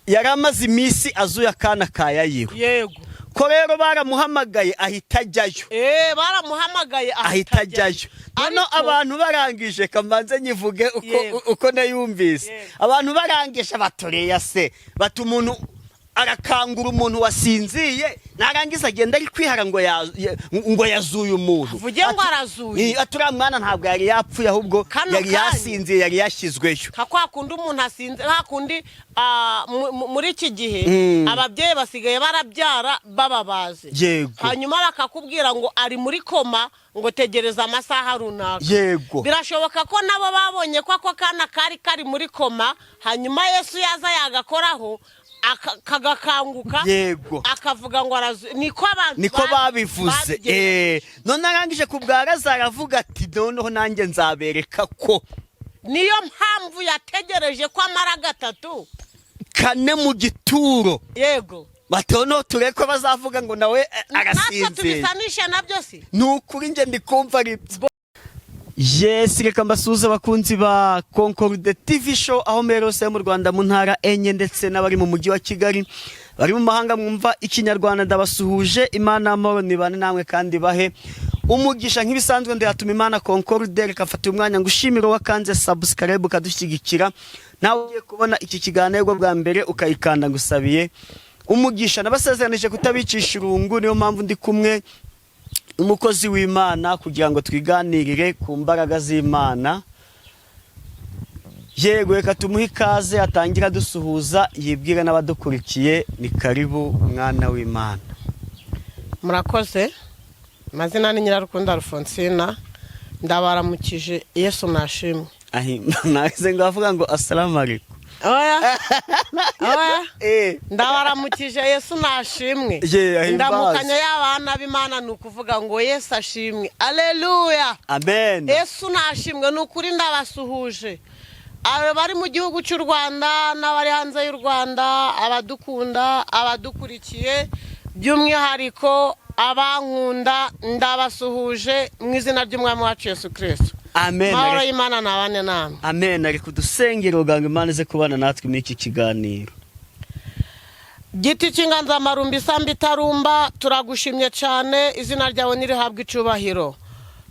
yaramaze iminsi azuye akana ka Yayiro. Yego. Ko rero baramuhamagaye ahita ajyayo. Baramuhamagaye ahita ajyayo. None abantu barangije kamanze nyivuge uko nayumvise. Abantu barangije batoreye se batu umuntu arakangura umuntu wasinziye narangiza agenda ari kwihara ngo yazuye umuntu. Vuge ngo arazuye. Atura mwana ntabwo yari yapfuye ahubwo yari yasinziye yari yashizweyo. Kwa kundi umuntu asinze hakundi muri iki gihe ababyeyi basigaye barabyara bababaze. Yego. Hanyuma bakakubwira ngo ari muri koma ngo tegereza amasaha runaka. Yego. Birashoboka ko nabo babonye ko ako kana kari muri koma hanyuma Yesu yaza yagakoraho kagakanguka. Yego. Akavuga ngo niko babivuze. None arangije kubwa Lazaro avuga ati noneho nanjye nzabereka ko. Niyo mpamvu yategereje ko amara 3 kane mu gituro. Yego. Batono tureko bazavuga ngo nawe arasinze. Natwe tubisanisha nabyo si. Nukuri nje ndikumva ari. Yes, reka mbasuhuze abakunzi ba Concorde TV show aho merose mu Rwanda mu ntara enye ndetse n'abari mu mujyi wa Kigali bari mu mahanga mwumva ikinyarwanda ndabasuhuje. Imana amahoro nibane namwe kandi bahe umugisha nk'ibisanzwe ndatuma Imana Concorde reka fata umwanya ngushimira wakanze subscribe ukadushyigikira nawe ugiye kubona iki kiganiro bwa mbere ukayikanda ngusabiye umugisha. Nabasezeranije kutabicisha irungu niyo mpamvu ndi kumwe umukozi w'Imana kugira ngo twiganirire ku mbaraga z'Imana. Yego, reka tumuhe ikaze atangira dusuhuza yibwira n'abadukurikiye. Ni karibu mwana w'Imana. Murakoze. Mazina ni Nyirarukundo Alfonsina. Ndabaramukije Yesu nashimwe. Naze ngavuga ngo assalamu alaikum. Oya. Ndabaramukije Yesu nashimwe. Ndamukanya y'abana b'Imana nukuvuga ngo Yesu ashimwe. Alleluya. Amen. Yesu nashimwe nukuri ndabasuhuje. Abari mu gihugu cy'u Rwanda n'abari hanze y'u Rwanda, abadukunda, abadukurikiye, by'umwihariko abankunda ndabasuhuje mu izina ry'Umwami wacu Yesu Kristo. Amen. Mahoro y'Imana nabane namwe. Amen. Ari kudusengera uganga Imana ze kubana natwe muri iki kiganiro. Giti cy'inganzamarumbi Sambitarumba turagushimye cyane izina ryawe nirihabwa icubahiro.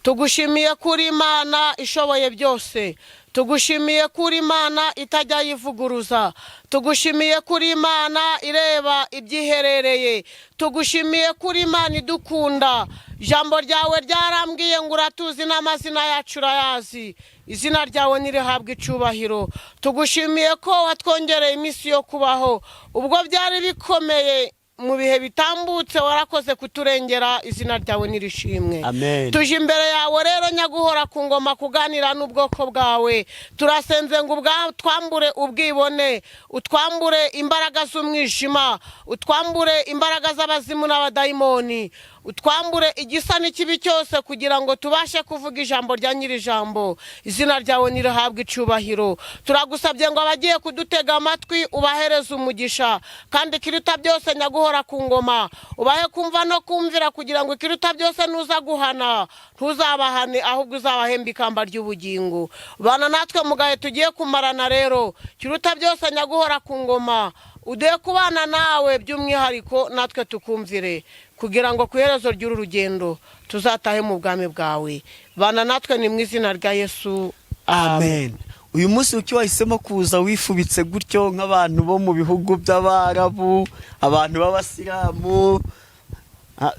Tugushimiye kuri Imana ishoboye byose. Tugushimiye kuri Imana itajya yivuguruza. Tugushimiye kuri Imana ireba ibyiherereye. Tugushimiye kuri Imana idukunda. Jambo ryawe ryarambwiye ngo uratuzi n'amazina yacu urayazi. Izina ryawe nirihabwa icubahiro. Tugushimiye ko watwongereye iminsi yo kubaho. Ubwo byari bikomeye mu bihe bitambutse warakoze kuturengera izina ryawe nirishimwe. Amen. Tuje imbere yawe rero nyaguhora ku ngoma kuganira n'ubwoko bwawe. Turasenze ngo twambure ubwibone, utwambure imbaraga z'umwijima, utwambure imbaraga z'abazimu n'abadayimoni, utwambure igisa n'ikibi cyose kugira ngo tubashe kuvuga ijambo rya nyiri jambo. Izina ryawe nirihabwa icubahiro. Turagusabye ngo abagiye kudutega amatwi ubahereze umugisha kandi kiruta byose nyaguhora ku ngoma ubahe kumva no kumvira kugira ngo kiruta byose nuza guhana ntuzabahane ahubwo uzabahemba ikamba ry'ubugingo. Bana natwe mugahe tugiye kumarana rero kiruta byose nyaguhora ku ngoma ude kubana nawe by'umwihariko natwe tukumvire kugira ngo kuherezo ry'uru rugendo tuzatahe mu bwami bwawe. Bana natwe ni mu izina rya Yesu. Amen. Uyu munsi uki wahisemo kuza wifubitse gutyo nk'abantu bo mu bihugu by'Abarabu, abantu b'Abasilamu,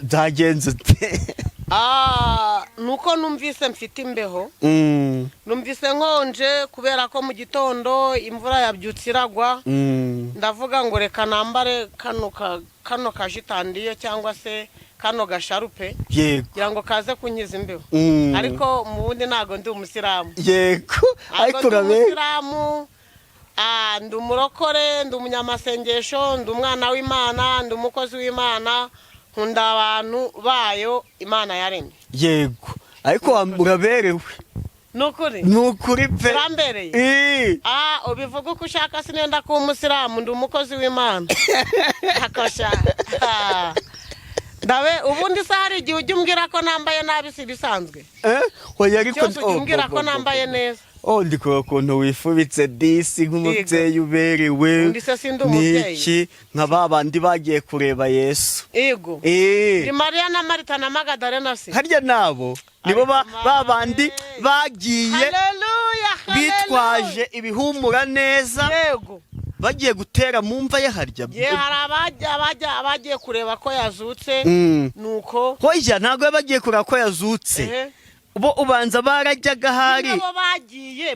byagenze nuko numvise mfite imbeho. Numvise nkonje kubera ko mu gitondo imvura yabyutse iragwa. Ndavuga ngo reka nambare kano kajitandiye cyangwa se kano gasharupe. Yego. Kugira ngo kaze kunyiza imbeho. Ariko mu bundi nago ndi umusilamu. Yego. Ariko umusilamu ndi umurokore, ndi umunyamasengesho, ndi umwana w'Imana, ndi umukozi w'Imana. Nkunda abantu bayo Imana yaremye. Yego. Ariko uraberewe. Nukuri pe. Urambereye. Ubivuga uko ushaka sinenda ko umusilamu ndi umukozi w'Imana. Akosha. Dawe ubundi se hari igihe ujya umbwira ko nambaye nabi si bisanzwe. Oya ariko umbwira ko nambaye neza. ndi ko ukuntu wifubitse disi nk'umubyeyi uberewe undi se sindi umubyeyi niki nka babandi bagiye kureba Yesu yego ni Mariya na Marita na Magadalena se harya nabo nibo babandi bagiye bitwaje ibihumura neza yego bagiye gutera mu mva ye harya hari abagiye kureba ko yazutse nuko hoya ntago bagiye kureba ko yazutse bo ubanza barajyaga hari nabo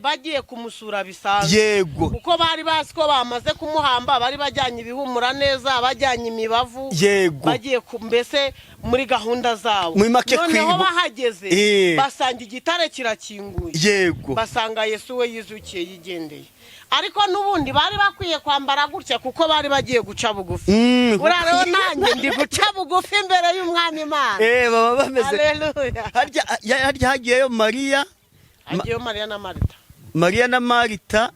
bagiye kumusura bisanzwe yego kuko bari bazi ko bamaze kumuhamba bari bajyanye ibihumura neza bajyanye imibavu yego bagiye mbese muri gahunda zabo noneho bahageze basanga igitare kirakinguye yego basanga Yesu we yizukiye yigendeye ariko nubundi bari bakwiye kwambara gutya kuko bari bagiye guca bugufi urarero nanjye ndi guca bugufi imbere y'umwami Imana baba bameze haleluya harya hagiyeyo Mariya Mariya na Marita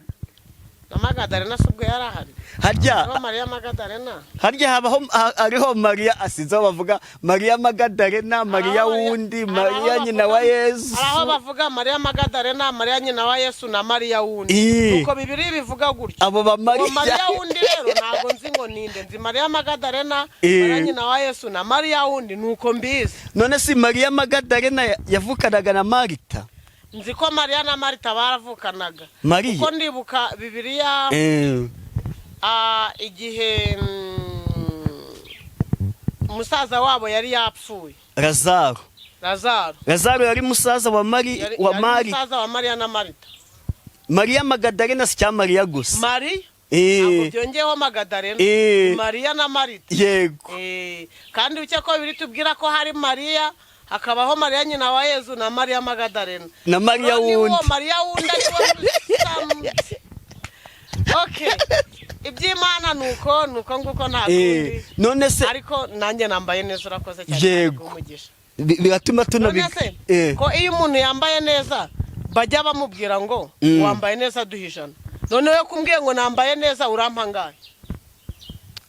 na Magadalena subwo yarahari harya Mariya Magadalena harya habaho ariho Mariya asizo bavuga Mariya Magadalena Mariya wundi Mariya nyina wa Yesu aho bavuga Mariya Magadalena Mariya nyina wa Yesu na Mariya wundi uko bibiri bivuga gutyo abo ba Mariya wundi rero ntago nzi ngo ninde nzi Mariya Magadalena Mariya nyina wa Yesu na Mariya wundi nuko mbizi none si Mariya Magadalena yavukanaga na Marita nzi ko Mariya na Marita baravukanaga kuko ndibuka Bibiliya igihe umusaza wabo yari yapfuye Lazaro yari musaza wa Mariya na Marita Mariya Magadalena si cyangwa Mariya gusa ntabwo byongeyeho Magadalena Mariya na Marita yego kandi uke ko biri tubwira ko hari Mariya hakabaho Mariya nyina wa Yesu na Mariya Magadalena na Mariya wundi Mariya wundi okay iby'Imana nuko nguko nta kundi none se ariko nanjye nambaye neza urakoze cyane yego biratuma ko iyo umuntu yambaye neza bajya bamubwira ngo wambaye neza duhijana noneho kumbwiye ngo nambaye neza urampangaye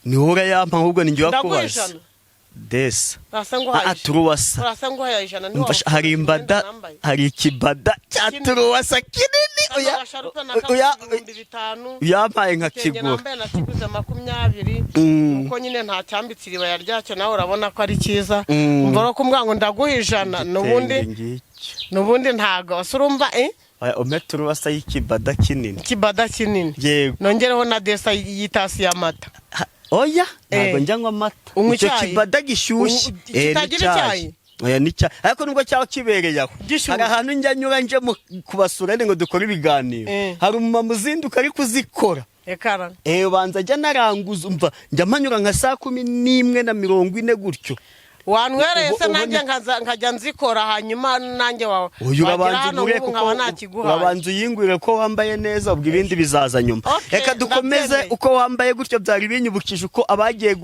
ni wowe urayampa ahubwo ni njye wakubaza desa turuwasa hari imbada hari ikibada cya turuwasa kinini yampaye nka kigura nakiguze 20 uko nyine nta cyambitse iribaya ryacyo nawe urabona ko ari cyiza mboro kumbwa ngo ndaguhijana nubundi ntago surumva turuwasa y'ikibada kinini yego nongereho na desa y'itasi y'amata oya ntabwo njyanywa amata icyo kibada gishyushye kitagira icyayi oya nicya ariko nubwo cyaho kibereye aho hari ahantu njyanyura nje kubasura ngo dukore ibiganiro hari umumama uzinduka ari kuzikora ubanza ajya naranguza umva njya mpanyura nka 11:40 gutyo wanwereye se nanjye nkajya nzikora hanyuma nanjye wawe wabanza uyingurire ko wambaye neza ubwo ibindi bizaza nyuma reka dukomeze uko wambaye gutyo byari binyubukije uko abagiye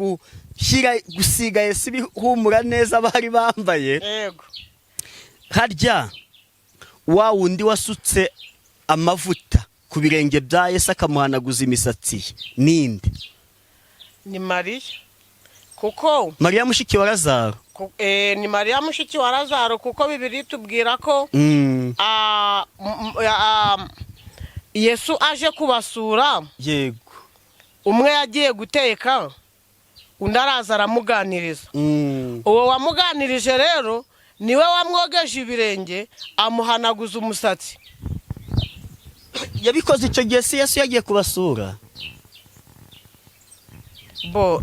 gusiga Yesu ibihumura neza bari bambaye yego harya wa wundi wasutse amavuta ku birenge bya Yesu akamuhanaguza imisatsi ye ninde ni Mariya kuko Mariya mushiki wa Lazaro ni Mariya mushiki wa Lazaro kuko bibiri tubwira ko Yesu aje kubasura yego umwe yagiye guteka undi araza aramuganiriza uwo wamuganirije rero niwe wamwogeje ibirenge amuhanaguza umusatsi yabikoze icyo gihe Yesu yagiye kubasura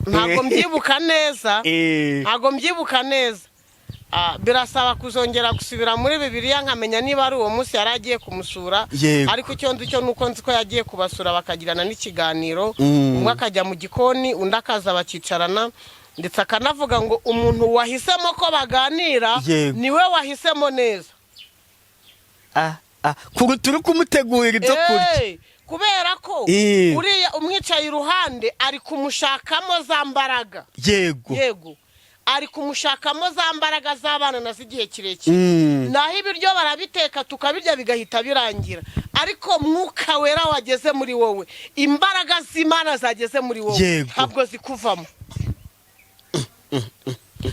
ntabwo mbyibuka neza birasaba kuzongera gusubira muri Bibiliya nkamenya niba ari uwo munsi yari agiye kumusura ariko icyo ndicyo nuko nzi ko yagiye kubasura bakagirana n'ikiganiro umwe akajya mu gikoni undi akaza bakicarana ndetse akanavuga ngo umuntu wahisemo ko baganira niwe wahisemo neza turi kumutegurira ibyo kurya kubera ko uriya umwicaye iruhande ari kumushakamo za mbaraga yego ari kumushakamo za mbaraga z'abana na z'igihe kirekire naho ibiryo barabiteka tukabirya bigahita birangira ariko mwuka wera wageze muri wowe imbaraga z'Imana zageze muri wowe ntabwo zikuvamo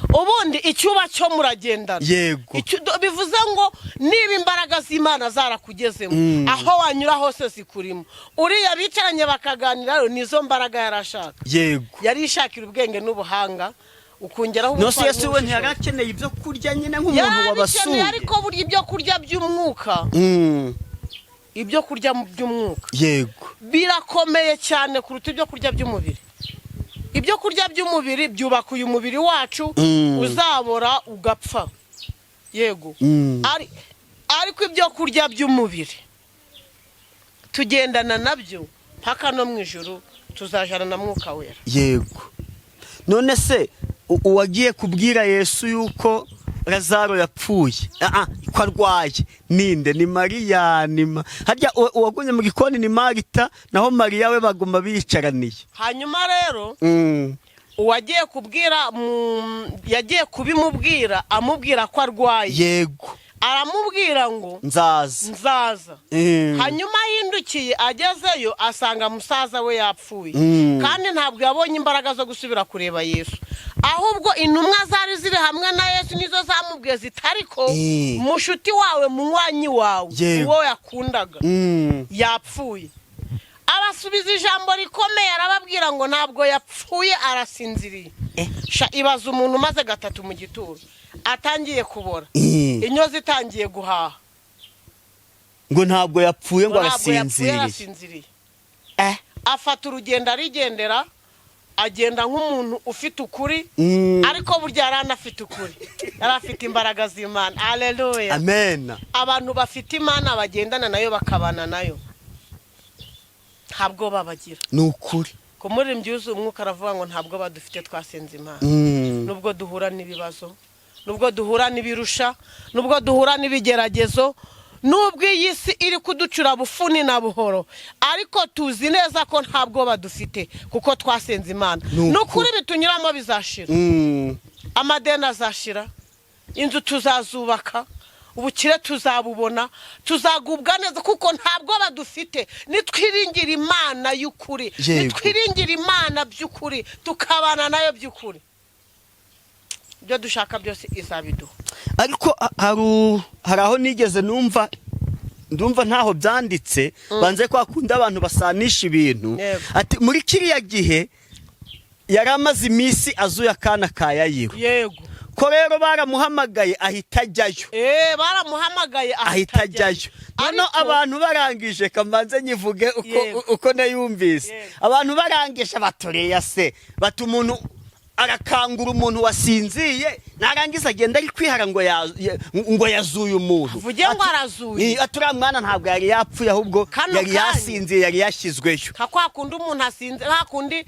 ubundi icyuba cyo muragendana. Yego. Bivuze ngo niba imbaraga z'Imana zarakugezemo aho wanyura hose zikurimo, uriya bicaranye bakaganira nizo mbaraga yarashaka. Yego. Yari ishakira ubwenge n'ubuhanga, ukongeraho no se Yesu we ntiyarakeneye ibyo kurya nyine nk'umuntu wabasuye, ariko burya ibyo kurya by'umwuka, ibyo kurya by'umwuka yego birakomeye cyane kuruta ibyo kurya by'umubiri. Ibyo kurya by'umubiri byubaka uyu mubiri wacu, uzabora ugapfa. Yego. Ariko ibyo kurya by'umubiri tugendana nabyo mpaka no mu ijuru, tuzajana na Mwuka Wera. Yego. None se uwagiye kubwira Yesu yuko Lazaro yapfuye ko arwaye ninde? Ni Mariya. Harya uwagunye mu gikoni ni Marita, naho Mariya we baguma bicaraniye. Hanyuma rero uwagiye kubwira yagiye kubimubwira, amubwira ko arwaye. Yego. Aramubwira ngo nzaza. Hanyuma yindukiye agezeyo asanga musaza we yapfuye, kandi ntabwo yabonye imbaraga zo gusubira kureba Yesu, ahubwo intumwa zari ziri hamwe na Yesu nizo zamubwiye zitariko mushuti wawe munywanyi wawe uwo yakundaga yapfuye. Abasubiza ijambo rikomeye, arababwira ngo ntabwo yapfuye, arasinziriye. Ibaza umuntu umaze gatatu mu gituro atangiye kubora, inyozi itangiye guhaha, ngo ntabwo yapfuye, ngo arasinziriye. Afata urugendo arigendera, agenda nk'umuntu ufite ukuri, ariko burya yari anafite ukuri, yari afite imbaraga z'Imana. Haleluya, amen. Abantu bafite Imana bagendana nayo bakabana nayo ntabwo babagira, ni ukuri. ko muri mbyuzu umwuka aravuga ngo ntabwo badufite twasenze Imana. Nubwo duhura n'ibibazo, nubwo duhura n'ibirusha, nubwo duhura n'ibigeragezo, nubwo iyi si iri kuducura bufuni na buhoro, ariko tuzi neza ko ntabwo badufite kuko twasenze Imana. Nukuri bitunyuramo bizashira, amadeni azashira, inzu tuzazubaka, ubukire tuzabubona, tuzagubwa neza kuko ntabwo badufite. Nitwiringira Imana y'ukuri, nitwiringira Imana by'ukuri, tukabana nayo by'ukuri, ibyo dushaka byose izabiduha. Ariko hari aho nigeze ndumva ntaho byanditse, banze ko akunda abantu basanisha ibintu. Ati muri kiriya gihe yari amaze iminsi azuye akana ka Yayiro. Yego. Ko rero baramuhamagaye ahita ajyayo. Baramuhamagaye ahita ajyayo. None abantu barangije, kamanze nyivuge uko nayumvise. Abantu barangije batoreye se, bati umuntu arakangura umuntu wasinziye, narangiza agenda ari kwihara ngo yazuye umuntu. Vuge ngo arazuye. Aturiya mwana ntabwo yari yapfuye, ahubwo yari yasinziye, yari yashyizweyo. Kakwakundi umuntu asinze, hakundi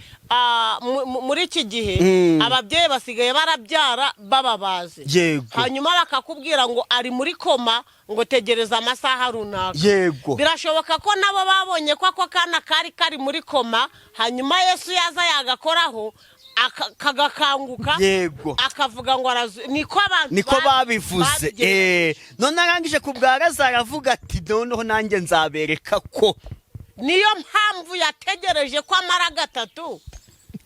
muri iki gihe ababyeyi basigaye barabyara bababaze. Yego. Hanyuma bakakubwira ngo ari muri koma, ngo tegereza amasaha runaka. Yego. Birashoboka ko nabo babonye ko ako kana kari muri koma, hanyuma Yesu yaza yagakoraho kagakanguka. Yego. Akavuga ngo niko babivuze. None arangije kubwa Lazaro avuga ati noneho nanjye nzabereka ko. Niyo mpamvu yategereje ko amara gatatu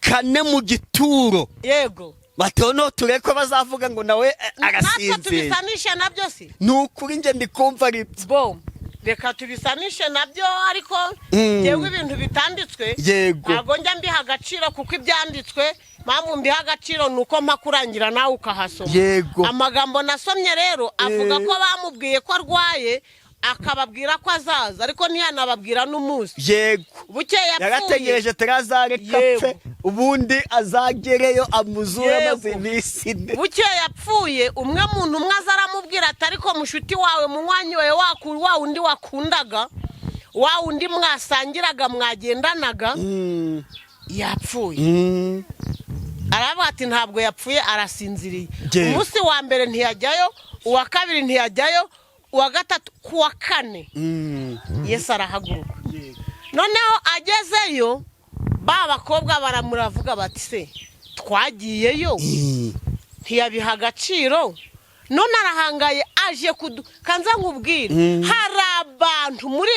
kane mu gituro. Yego. Batono tureko bazavuga ngo nawe arasinze. Natwe tubisanishe nabyo si. Nukuri nje ndikumva ari bom. Reka tubisanishe nabyo, ariko yewe ibintu bitanditswe ntago njya mbiha agaciro, kuko ibyanditswe mpamvu mbiha agaciro nuko mpakurangira nawe ukahasoma. Yego. Amagambo nasomye rero avuga ko bamubwiye ko arwaye, akababwira ko azaza, ariko ntiyanababwira n'umunsi. Yego. Bukeye yapfuye, yarategereje Lazaro kapfe, ubundi azagereyo amuzura maze iminsi ine. Bukeye yapfuye, umwe muntu umwe azaramubwira ati ariko mushuti wawe munywanyi wawe wa undi wakundaga, wa undi mwasangiraga mwagendanaga yapfuye. Aravuga ati ntabwo yapfuye, arasinziriye. Umunsi wa mbere ntiyajyayo, uwa kabiri ntiyajyayo, uwa gatatu, kuwa kane Yesu arahaguruka. Noneho agezeyo, ba bakobwa baramuravuga bati se twagiyeyo ntiyabiha agaciro, none arahangaye aje kanza nkubwire. Hari abantu muri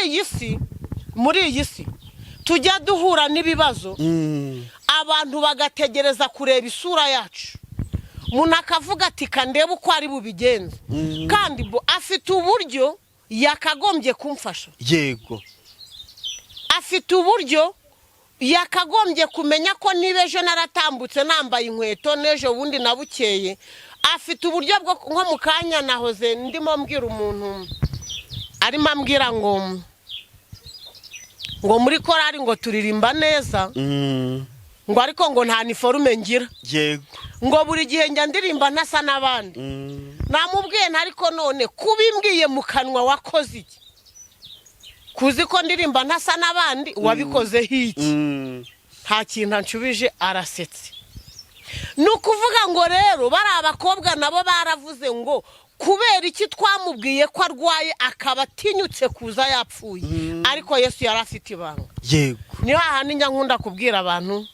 iyi si tujya duhura n'ibibazo, abantu bagategereza kureba isura yacu. umuntu akavuga ati kandebe uko ari bubigenze kandi bo afite uburyo yakagombye kumfasha yego afite uburyo yakagombye kumenya ko niba ejo naratambutse nambaye inkweto n'ejo bundi nabukeye afite uburyo bwo nko mu kanya nahoze ndimo mbwira umuntu arimo ambwira ngo muri korari ngo turirimba neza ngo ariko ngo nta niforume ngira yego ngo buri gihe njya ndirimba ntasa n'abandi namubwiye ariko none kubimbwiye mu kanwa wakoze iki kuzi ko ndirimba ntasa n'abandi wabikoze hiki nta kintu anshubije arasetse nukuvuga ngo rero bari abakobwa nabo baravuze ngo kubera iki twamubwiye ko arwaye akaba atinyutse kuza yapfuye ariko Yesu yari afite ibanga yego ni hahandi njya nkunda kubwira abantu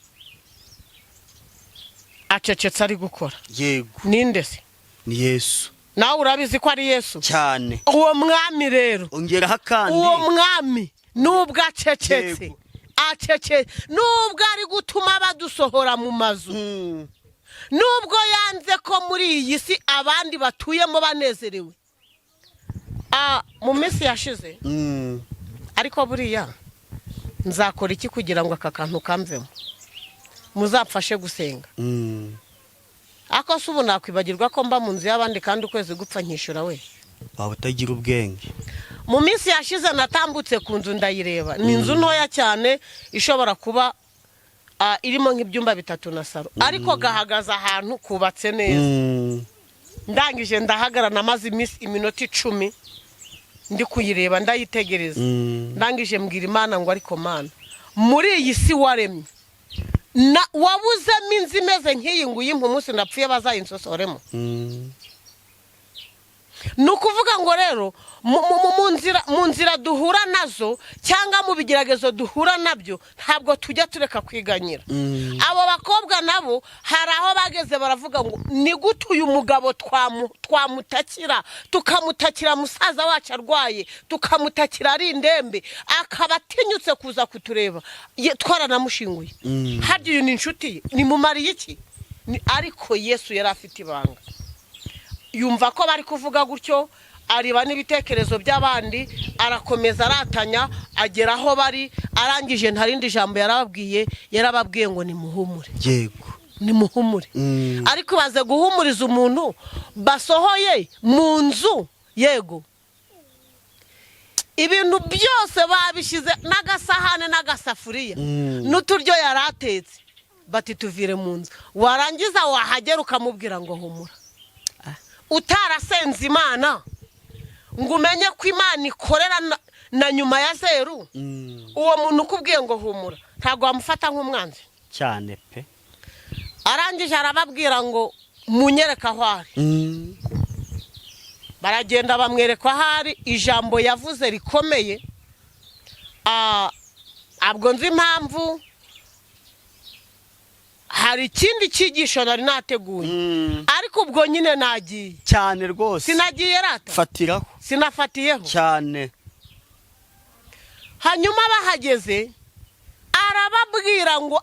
acecetse ari gukora yego ninde se ni Yesu nawe urabizi ko ari Yesu cyane uwo mwami rero ongeraho kandi uwo mwami nubwo acecetse nubwo ari gutuma badusohora mu mazu nubwo yanze ko muri iyi si abandi batuyemo banezerewe mu minsi yashize ariko buriya nzakora iki kugira ngo aka kantu kamvemo muzapfashe gusenga ako se ubu nakwibagirwa ko mba mu nzu y'abandi kandi ukwezi gupfa nkishyura we waba utagira ubwenge mu minsi yashize natambutse ku nzu ndayireba ni inzu ntoya cyane ishobora kuba irimo nk'ibyumba 3 na saro ariko gahagaze ahantu kubatse neza ndangije ndahagarana maze iminota 10 ndi kuyireba ndayitegereza ndangije mbwira Imana ngo ariko Mana muri iyi si waremye wabuzemo inzu imeze nk'iyi ngo uyimpe umunsi ndapfuye bazayinsosoremo nukuvuga ngo rero mu nzira duhura nazo cyangwa mu bigeragezo duhura nabyo ntabwo tujya tureka kwiganyira abo bakobwa nabo hari aho bageze baravuga ngo ni gute uyu mugabo twamutakira tukamutakira musaza wacu arwaye tukamutakira ari indembe akaba atinyutse kuza kutureba twaranamushinguye harya uyu ni inshuti ye ni mumariye iki ariko Yesu yari afite ibanga yumva ko bari kuvuga gutyo ariba n'ibitekerezo by'abandi arakomeza aratanya agera aho bari arangije ntarindi jambo yarababwiye ngo ni muhumure yego ni muhumure ariko baze guhumuriza umuntu basohoye mu nzu yego ibintu byose babishize n'agasahane n'agasafuriya n'uturyo yaratetse bati tuvire mu nzu warangiza wahagera ukamubwira ngo humura utarasenze Imana ngo umenye ko Imana ikorera na nyuma ya zeru uwo muntu ukubwiye ngo humura ntabwo wamufata nk'umwanzi cyane pe arangije arababwira ngo munyereka aho ari baragenda bamwereka aho ari ijambo yavuze rikomeye abwo nzi impamvu hari ikindi cyigisho nari nateguye ariko ubwo nyine nagiye cyane rwose sinagiye rata fatiraho sinafatiyeho cyane hanyuma bahageze arababwira ngo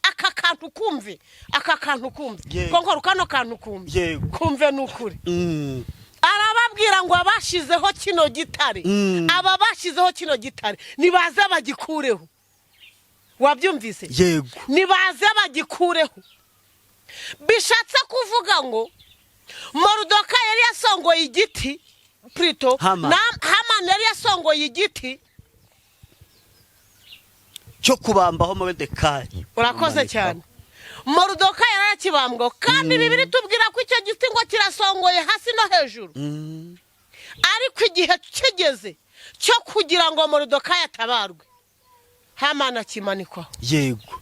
aka kantu kumve ko nkora kano kantu kumve n'ukuri arababwira ngo abashizeho kino gitare aba bashizeho kino gitare nibaze bagikureho wabyumvise yego nibaze bagikureho bishatse kuvuga ngo Morudoka yari yasongoye igiti Prito Hamani yari yasongoye igiti cyo kubambaho Moridekayi urakoze cyane Morudoka yarakibambwa kandi bibiri tubwira ko icyo giti ngo kirasongoye hasi no hejuru ariko igihe kigeze cyo kugira ngo Morudoka yatabarwe Hamani akimanikwaho yego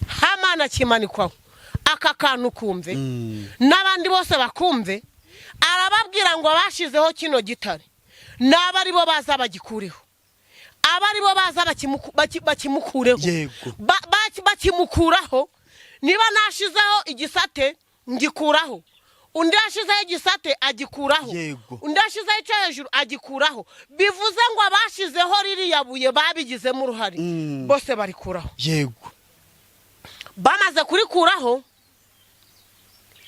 Hamani akimanikwaho aka kantu kumve n'abandi bose bakumve arababwira ngo abashizeho kino gitare n'abari bo baza bagikureho abari bo baza bakimukureho bakimukuraho niba nashizeho igisate ngikuraho undi ashizeho igisate agikuraho undi ashizeho icyo hejuru agikuraho bivuze ngo abashizeho ririya buye babigizemo uruhare bose barikuraho yego bamaze kurikuraho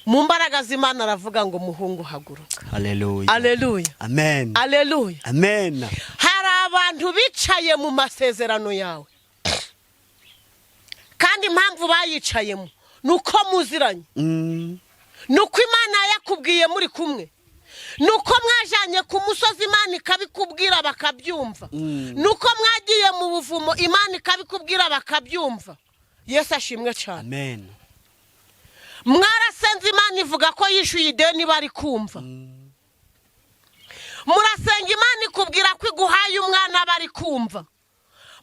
mu mbaraga z'Imana aravuga ngo muhungu haguruka. Haleluya. Haleluya. Amen. Haleluya. Amen. Hari abantu bicaye mu masezerano yawe, kandi impamvu bayicayemo nuko muziranye, nuko Imana yakubwiye muri kumwe, nuko mwajanye ku musozi Imana ikabikubwira bakabyumva, nuko mwagiye mu buvumo Imana ikabikubwira bakabyumva. Yesu ashimwe cyane. Amen. Mwarasenze Imana ivuga ko yishuye ideni bari kumva. Murasenga Imana ikubwira ko iguhaye umwana bari kumva.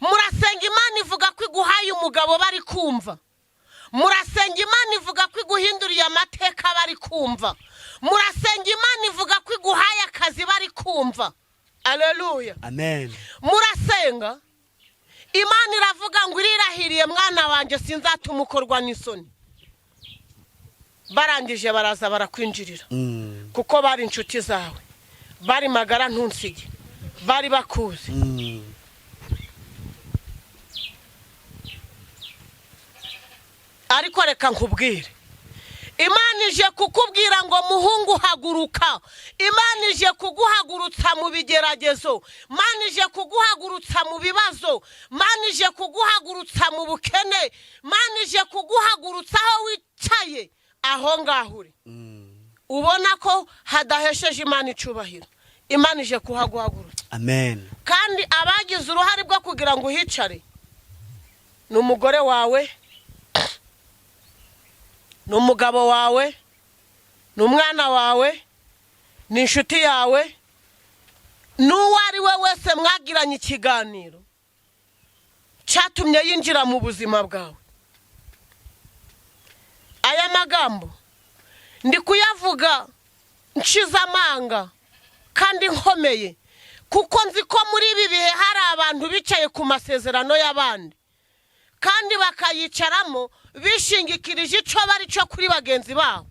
Murasenga Imana ivuga ko iguhaye umugabo bari kumva. Murasenga Imana ivuga ko iguhinduriye amateka bari kumva. Murasenga Imana ivuga ko iguhaye akazi bari kumva. Haleluya. Amen. Murasenga Imana iravuga ngo irirahiriye mwana wanje sinzatuma ukorwa n'isoni. Barangije baraza barakwinjirira, kuko bari inshuti zawe, bari magara ntunsige, bari bakuzi. Ariko reka nkubwire, Imana ije kukubwira ngo muhungu haguruka. Imana ije kuguhagurutsa mu bigeragezo, Imana ije kuguhagurutsa mu bibazo, Imana ije kuguhagurutsa mu bukene, Imana ije kuguhagurutsa aho wicaye, aho ngaho uri ubona ko hadahesheje Imana icubahiro. Imana ije kuhaguhagurutsa. Amen. Kandi abagize uruhare bwo kugira ngo uhicare ni umugore wawe, ni umugabo wawe, ni umwana wawe, ni inshuti yawe, n'uwo ari we wese mwagiranye ikiganiro cyatumye yinjira mu buzima bwawe. Aya magambo ndi kuyavuga nshize amanga kandi nkomeye, kuko nzi ko muri ibi bihe hari abantu bicaye ku masezerano y'abandi kandi bakayicaramo bishingikirije ico bari cyo kuri bagenzi babo.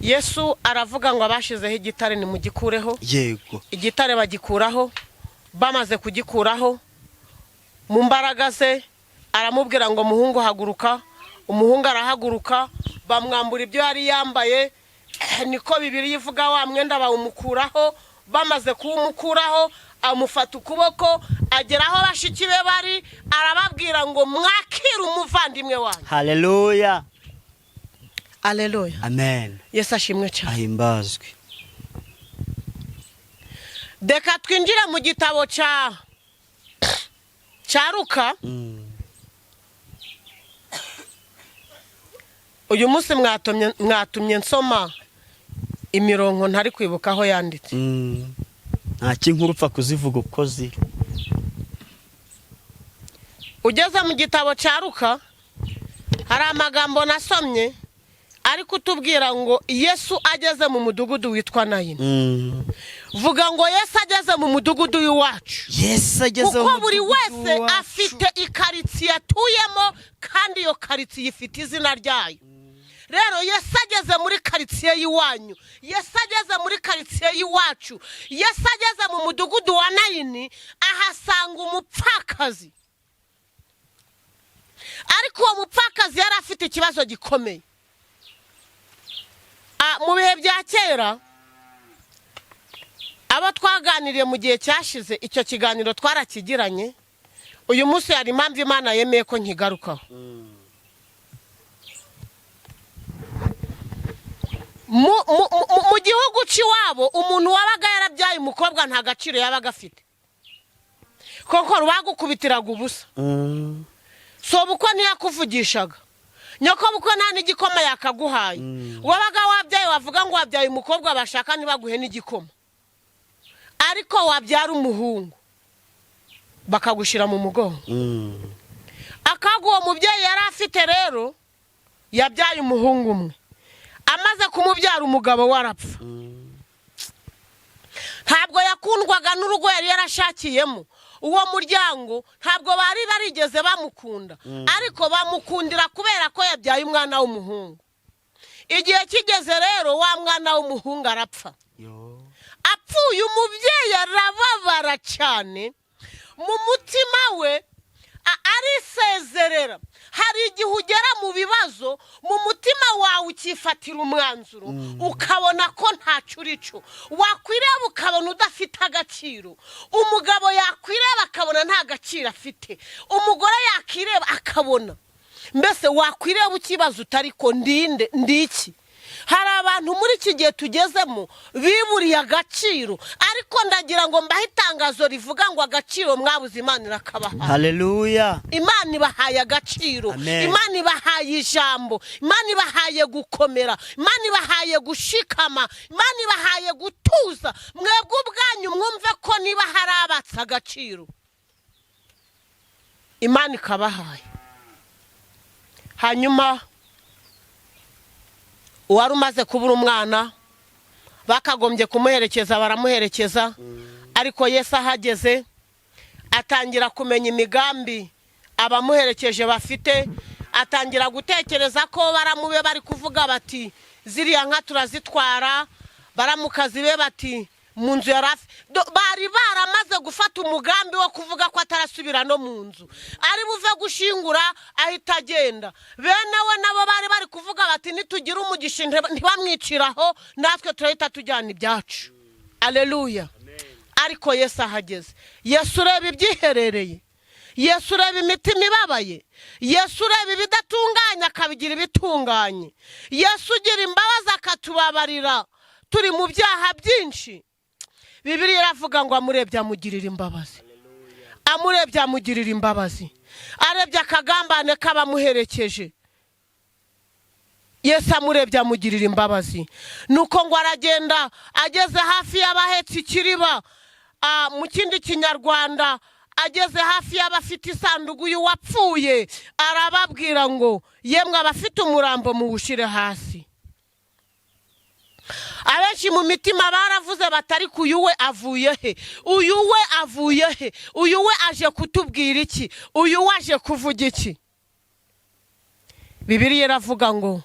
Yesu aravuga ngo abashizeho igitare ni mugikureho. Yego. Igitare bagikuraho, bamaze kugikuraho mu mbaraga ze aramubwira ngo muhungu haguruka. Umuhungu arahaguruka, bamwambura ibyo yari yambaye, niko Bibiliya ivuga, wa mwenda bawumukuraho. Bamaze kuwumukuraho amufata ukuboko agera aho bashiki be bari, arababwira ngo mwakire umuvandimwe wanyu. Haleluya. Haleluya. Amen. Yesu ashimwe cyane. Ahimbazwe. Deka twinjire mu gitabo cya Luka. Uyu munsi mwatumye nsoma imirongo ntari kwibuka aho yanditse. Nta kinkuru upfa kuzivuga uko ziri. Ugeze mu gitabo cya Luka hari amagambo nasomye ari kutubwira ngo Yesu ageze mu mudugudu witwa Nayini. Vuga ngo Yesu ageze mu mudugudu w'iwacu. Yesu ageze mu kuko buri wese afite ikaritsiye atuyemo, kandi iyo karitsiye ifite izina ryayo. Rero Yesu ageze muri karitsiye y'iwanyu, Yesu ageze muri karitsiye y'iwacu, Yesu ageze mu mudugudu wa Nayini, ahasanga umupfakazi. Ariko uwo mupfakazi yari afite ikibazo gikomeye. Mu bihe bya kera abo twaganiriye mu gihe cyashize, icyo kiganiro twarakigiranye. Uyu munsi hari impamvu Imana yemeye ko nkigarukaho. Mu gihugu cy'iwabo umuntu wabaga yarabyaye umukobwa nta gaciro yabaga afite, koko bagukubitiraga ubusa. So buko ntiyakuvugishaga, nyoko buko nta n'igikoma yakaguhaye. Wabaga wabyaye wavuga ngo wabyaye umukobwa bashaka ntibaguhe n'igikoma, ariko wabyara umuhungu bakagushira mu mugongo. Akagu uwo mubyeyi yari afite rero yabyaye umuhungu umwe, amaze kumubyara umugabo warapfa. Ntabwo yakundwaga n'urugo yari yarashakiyemo. Uwo muryango ntabwo bari barigeze bamukunda, ariko bamukundira kubera ko yabyaye umwana w'umuhungu. Igihe kigeze rero wa mwana w'umuhungu arapfa. Apfuye umubyeyi arababara cyane, mu mutima we arisezerera. Hari hari igihe ugera mu bibazo mu mutima wawe ukifatira umwanzuro ukabona ko ntacyo urico, wakwireba ukabona udafite agaciro, umugabo yakwireba akabona nta gaciro afite, umugore yakireba akabona, mbese wakwireba ukibazo utariko ndiki. Hari abantu muri iki gihe tugezemo biburiye agaciro, ariko ndagira ngo mbahe itangazo rivuga ngo agaciro mwabuze Imana irakabaha. Haleluya. Imana ibahaye agaciro. Amen. Imana ibahaye ijambo, Imana ibahaye gukomera, Imana ibahaye gushikama, Imana ibahaye gutuza. Mwebwe ubwanyu mwumve ko niba hari abatse agaciro Imana ikabahaye. Hanyuma uwari umaze kubura umwana bakagombye kumuherekeza, baramuherekeza, ariko Yesu ahageze atangira kumenya imigambi abamuherekeje bafite, atangira gutekereza ko baramube bari kuvuga bati ziriya nka turazitwara, baramukazi be bati mu nzu yarafi, bari baramaze gufata umugambi wo kuvuga ko atarasubira no mu nzu, ari buve gushingura ahita agenda. Bene we nabo bari kuvuga bati nitugira umugisha ntibamwiciraho natwe turahita tujyana ibyacu. Haleluya. Ariko Yesu ahageze, Yesu ureba ibyiherereye, Yesu ureba imitima ibabaye, Yesu ureba ibidatunganye akabigira ibitunganye, Yesu ugira imbabazi akatubabarira turi mu byaha byinshi. Bibiliya iravuga ngo amurebye amugirira imbabazi. Amurebye amugirira imbabazi. Arebye akagambane k'abamuherekeje, Yesu amurebye amugirira imbabazi. Nuko ngo aragenda ageze hafi y'abahetse ikiriba, mu kindi kinyarwanda ageze hafi y'abafite isanduku y'uwapfuye, arababwira ngo yemwe abafite umurambo muwushire hasi. Abenshi mu mitima baravuze batari ku uyu we avuye he, uyu we avuye he, uyu we aje kutubwira iki, uyu we aje kuvuga iki. Bibiliya iravuga ngo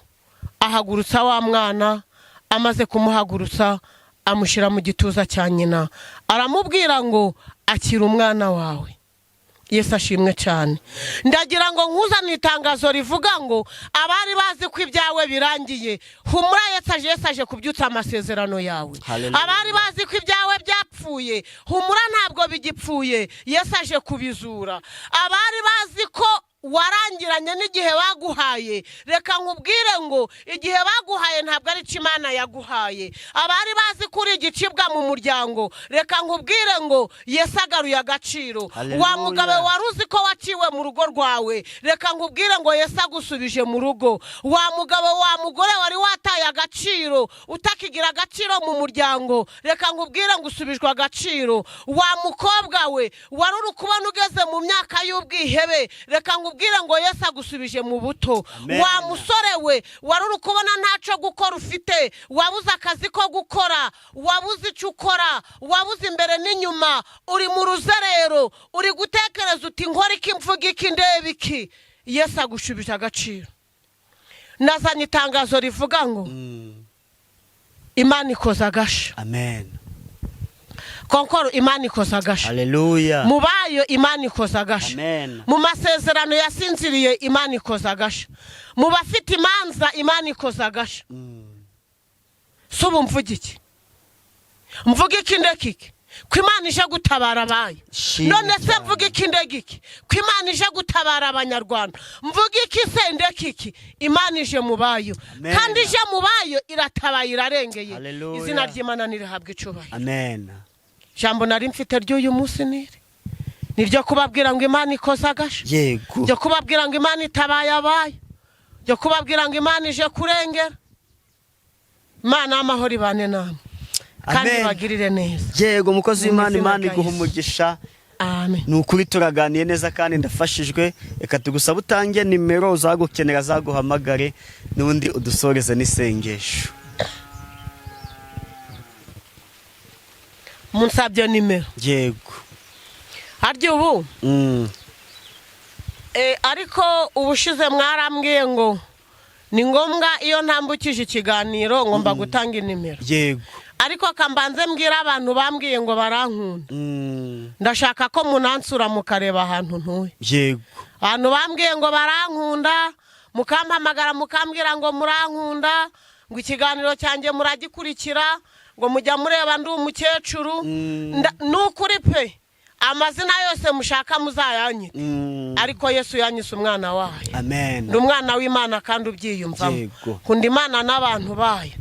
ahagurutsa wa mwana, amaze kumuhagurutsa amushyira mu gituza cya nyina, aramubwira ngo akira umwana wawe. Yesu ashimwe cyane. Ndagira ngo nkuzane itangazo rivuga ngo abari bazi ko ibyawe birangiye, humura Yesu aje kubyutsa amasezerano yawe. Abari bazi ko ibyawe byapfuye, humura ntabwo bigipfuye, Yesu aje kubizura. Abari bazi ko warangiranye n'igihe baguhaye, reka nkubwire ngo igihe baguhaye ntabwo ari Imana yaguhaye. Abari bazi kuri igicibwa mu muryango, reka nkubwire ngo Yesu agaruye agaciro. Wa mugabe wari uzi ko waciwe mu rugo rwawe, reka nkubwire ngo Yesu agusubije mu rugo. Wa mugabo wa mugore wari wataye agaciro, utakigira agaciro mu muryango, reka nkubwire ngo usubijwe agaciro. Wa mukobwa we wari uri kubona ugeze mu myaka y'ubwihebe, reka ubwire ngo Yesu agusubije mu buto. Wa musore we wari uri kubona ntaco gukora ufite, wabuze akazi ko gukora, wabuze icyo ukora, wabuze imbere n'inyuma, uri mu ruzerero, uri gutekereza uti nkora iki, mvuga iki, ndeba iki, Yesu agushubije agaciro. Nazanye itangazo rivuga ngo Imana ikoza agasha. Amen. Konkoro Imana ikoza agasha. Haleluya. Mubayo Imana ikoza agasha. Amen. Mu masezerano yasinziriye Imana ikoza agasha. Mu bafite imanza Imana ikoza agasha. Subu mvuga iki? Mvuga iki ndekiki? Ko Imana ije gutabara abayo. None se mvuga iki ndegiki? Ko Imana ije gutabara abanyarwanda. Mvuga iki se ndekiki? Imana ije mubayo. Kandi ije mubayo iratabaye irarengeye. Izina ry'Imana nirihabwe icubahiro. Amen. Jambo nari mfite ry'uyu munsi niryo kubabwira ngo Imana ikoza agasha. Yego. Ryo kubabwira ngo Imana itabaye abayo. Ryo kubabwira ngo Imana ije kurengera. Imana amahoro ibane namwe. Kandi bagirire neza. Yego mukozi w'Imana, Imana iguha umugisha. Amen. Nukuri turaganiye neza kandi ndafashijwe. Reka tugusaba utange nimero uzagukenera zaguhamagare n'undi udusoreze n'isengesho. Munsabye nimero. Yego. Harya ubu ariko ubushize mwarambwiye ngo ni ngombwa iyo ntambukije ikiganiro ngomba gutanga inimero. Yego. Ariko kambanze mbwira abantu bambwiye ngo barankunda. Ndashaka ko munansura mukareba ahantu ntuye. Yego. abantu bambwiye ngo barankunda, mukampamagara mukambwira ngo murankunda, ngo ikiganiro cyanjye muragikurikira, ngo mujya mureba ndi umukecuru. Nukuri pe, amazina yose mushaka muzayanyita, ariko Yesu yanyise umwana wayo. Amen. Ndi umwana w'Imana kandi ubyiyumvamo. Nkunda Imana n'abantu bayo.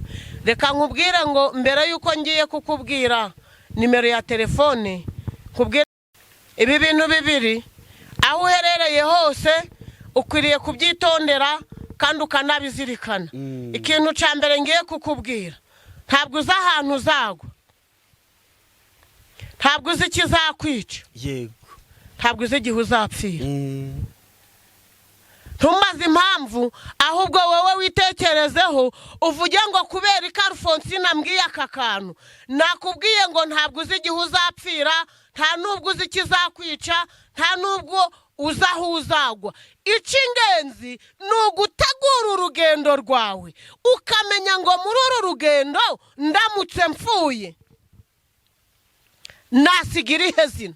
Reka nkubwire ngo mbere yuko ngiye kukubwira nimero ya telefone, nkubwire ibi bintu bibiri, aho uherereye hose ukwiriye kubyitondera kandi ukanabizirikana. Ikintu cya mbere ngiye kukubwira, ntabwo uzi ahantu uzagwa, ntabwo uzi ikizakwica, yego, ntabwo uzi igihe uzapfira. Ntumaze impamvu, ahubwo wowe witekerezeho uvuge ngo kubera ko Alphonsine ambwiye aka kantu, nakubwiye ngo ntabwo uzi igihe uzapfira, nta nubwo uzi ikizakwica, nta nubwo uzi aho uzagwa. Icy'ingenzi ni ugutegura urugendo rwawe, ukamenya ngo muri uru rugendo ndamutse mpfuye nasigira ihe zina.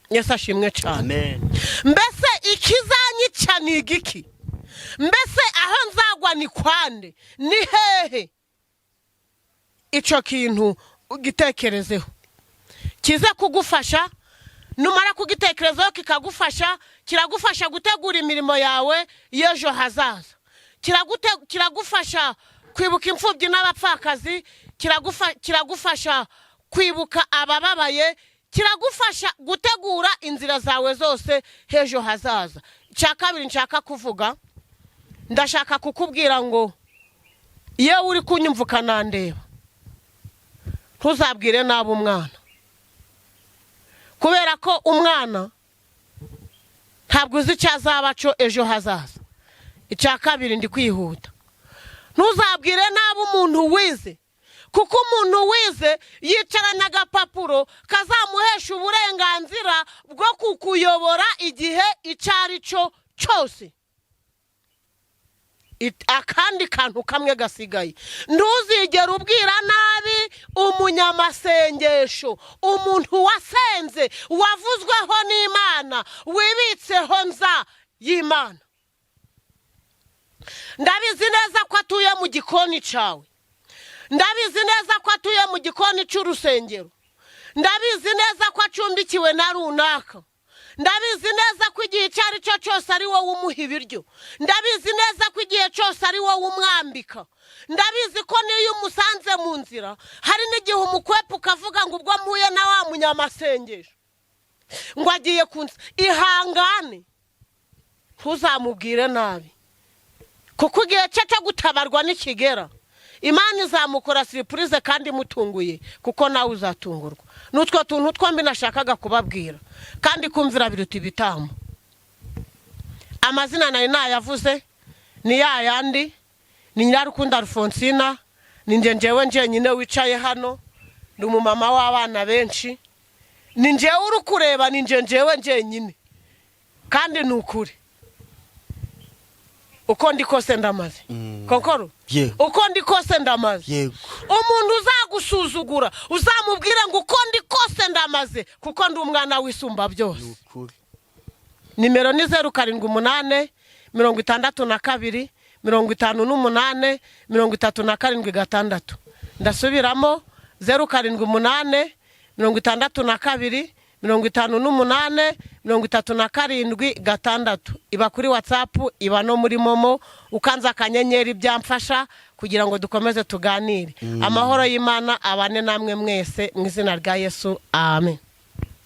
Yesu ashimwe cyane. Amen. Mbese ikizanyica ni igiki? Mbese aho nzagwa ni kwande? Ni hehe? Icyo kintu ugitekerezeho, kize kugufasha. Numara kugitekerezaho kikagufasha, kiragufasha gutegura imirimo yawe y'ejo hazaza. Kiragufasha kwibuka imfubyi n'abapfakazi, kiragufasha kwibuka abababaye, kiragufasha gutegura inzira zawe zose h'ejo hazaza. Icya kabiri nshaka kuvuga, ndashaka kukubwira ngo iyo uri kunyumva ukanandeba, ntuzabwire nabi umwana, kubera ko umwana ntabwo uzi icyo azaba cyo ejo hazaza. Icya kabiri ndi kwihuta, ntuzabwire nabi umuntu wize, kuko umuntu wize yicarana agapapuro kazamuhesha uburenganzira bwo kukuyobora igihe icyo ari cyo cyose. Akandi kantu kamwe gasigaye, ntuzigere ubwira nabi umunyamasengesho, umuntu wasenze, wavuzweho n'Imana, wibitseho nza y'Imana. Ndabizi neza ko atuye mu gikoni cyawe, ndabizi neza ko atuye mu gikoni cy'urusengero, ndabizi neza ko acumbikiwe na runaka, ndabizi neza ko igihe icyo ari cyo cyose ari wowe umuha ibiryo, ndabizi neza ko igihe cyose ari wowe umwambika, ndabizi ko niyo umusanze mu nzira hari n'igihe umukwepa ukavuga ngo ubwo mpuye na wa munyamasengesho ngo agiye kunza. Ihangane, ntuzamubwire nabi, kuko igihe cye cyo gutabarwa nikigera, Imana izamukora surprise kandi mutunguye, kuko nawe uzatungurwa. Nutwo tuntu twombi nashakaga kubabwira, kandi kumvira biruta ibitambo. Amazina nayo nayavuze ni yayandi, ni Nyirarukundo Alphonsine, ni njyewe nyine wicaye hano, ndi umumama w'abana benshi, ni njyewe uri kureba, ni njyewe nyine, kandi ni ukuri. Uko ndi kose ndamaze. Konkoro? Uko ndi kose ndamaze. Umuntu uzagusuzugura uzamubwira ngo uko ndi kose ndamaze, kuko ndi umwana w'Isumba byose. Nimero ni 078 62 58 37 ndasubiramo 078 62 58 37 iba kuri WhatsApp, iba no muri Momo, ukanza akanyenyeri byamfasha kugira ngo dukomeze tuganire. Amahoro y'Imana abane namwe mwese mu izina rya Yesu. Amen.